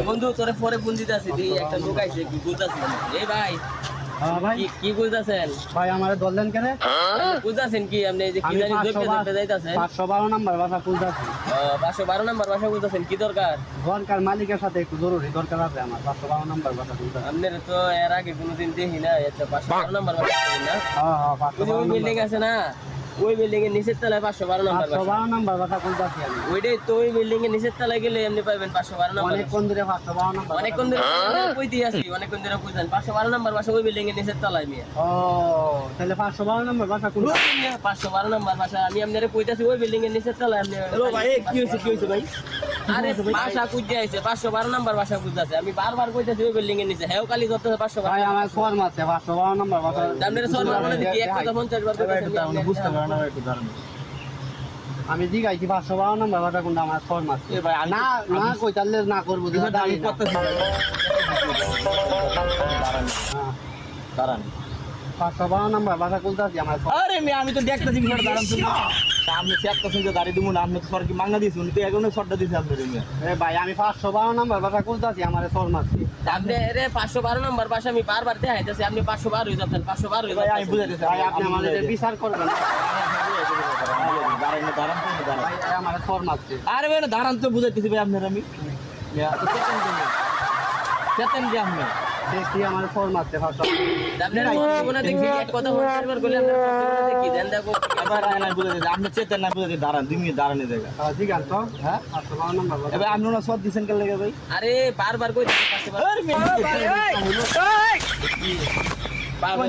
বন্ধু তোরে পরে ফোন দিতে আসি একটা লোক আইছে কি বুঝতাছেন এই ভাই হ্যাঁ ভাই কি বুঝতাছেন ভাই আমারে ধরলেন কেন? বুঝতাছেন কি আপনি এই যে কি জানি জোকে যাইতাছেন 512 নাম্বার বাসা খুলতাছি। 512 নাম্বার বাসা বুঝতাছেন কি দরকার? দরকার মালিকের সাথে একটু জরুরি দরকার আছে আমার 512 নাম্বার বাসা খুলতাছি। আপনার তো এর আগে কোনোদিন দেখি না আচ্ছা 512 নাম্বার বাসা না হ্যাঁ হ্যাঁ ওই বিল্ডিং আছে না ওই বিল্ডিং এর নিচের তলায় 512 নাম্বার বাসা 512 নাম্বার বাসা খুলতাছি আমি। ওইটাই তো ওই বিল্ডিং এর নিচের তলায় গেলে এমনি পাবেন 512 নাম্বার অনেকক্ষণ ধরে 512 নাম্বার অনেকক্ষণ ধরে কইতে আসি অনেকক্ষণ ধরে কইতেন 512 নাম্বার বাসা ওই বিল্ডিং এর নিচের তলায় মিয়া ও তাহলে 512 নাম্বার বাসা খুলতাছি। 512 নাম্বার বাসা আমি আপনারে কইতাছি ওই বিল্ডিং এর নিচের তলায় আপনি হ্যালো ভাই কি হইছে ভাই? আরে বাসা খুঁজে আইছে 512 নাম্বার বাসা খুঁজতেছে আমি বারবার কইতাছি ওই বিল্ডিং এর নিচে হেও কালি করতে 512 ভাই আমার ফর্ম আছে 512 নাম্বার বাসা। আপনার সর মানে কি 150 বার কইতাছেন বুঝতে পারেন না একটু দাঁড়ান। আমি জিগাইছি 512 নাম্বার বাসা কোনটা আমার ফর্ম আছে। এ ভাই আমি না না কই তাহলে না করব আমি করতেছি দাঁড়ান। 512 নাম্বার বাসা খুলতাছি আমার form। আরে আমি তো দেখতেছি বিষয়টা দাঁড়ান তো না। তা আপনি চেক করছেন যে গাড়ি দিব না আপনি তো সর কি মাংনা দিয়েছেন উনি তো এখনো শর্টটা দিয়েছে আপনার মেয়ে। এ ভাই আমি 512 নাম্বার বাসা খুলতাছি আমার ফর্ম আছে। আপনি এরে 512 নাম্বার বাসা আমি বারবার দেখাইতাছি আপনি 512 হয়ে যাবেন 512 হয়ে ভাই আমি যাবেন বুঝে দিয়েছি ভাই আপনি আমাদের বিচার করবেন। দাঁড়ান দাঁড়ান তো দাঁড়ান। ভাই আমার ফর্ম আছে। আরে ভাই না দাঁড়ান তো বুঝাইতেছি ভাই আপনার আমি চেতেন যে আপনি দেখি আমার ফর্ম আছে 512। আপনার জীবনে দেখি এক কথা বলবার করলে আপনার দেখি দেন দেখো এবার না বুঝে দিয়েছি আপনি চেতেন না বুঝে দাঁড়ান 2 মিনিট দাঁড়ানে জায়গা। জিগান তো হ্যাঁ 512 নাম্বার বাসা। এবার আপনি না সব দিছেন কে লাগে ভাই? আরে বারবার কইতাছি 512 আরে মেয়ে বারবার